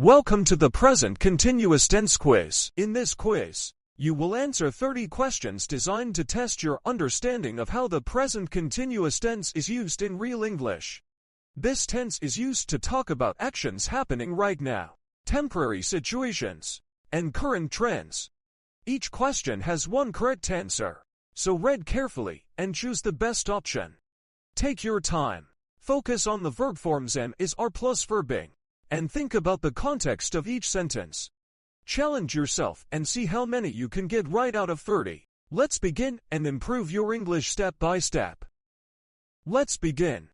Welcome to the present continuous tense quiz. In this quiz, you will answer 30 questions designed to test your understanding of how the present continuous tense is used in real English. This tense is used to talk about actions happening right now, temporary situations, and current trends. Each question has one correct answer, so read carefully and choose the best option. Take your time. Focus on the verb forms am, is, are plus verb-ing, and think about the context of each sentence. Challenge yourself and see how many you can get right out of 30. Let's begin and improve your English step by step. Let's begin.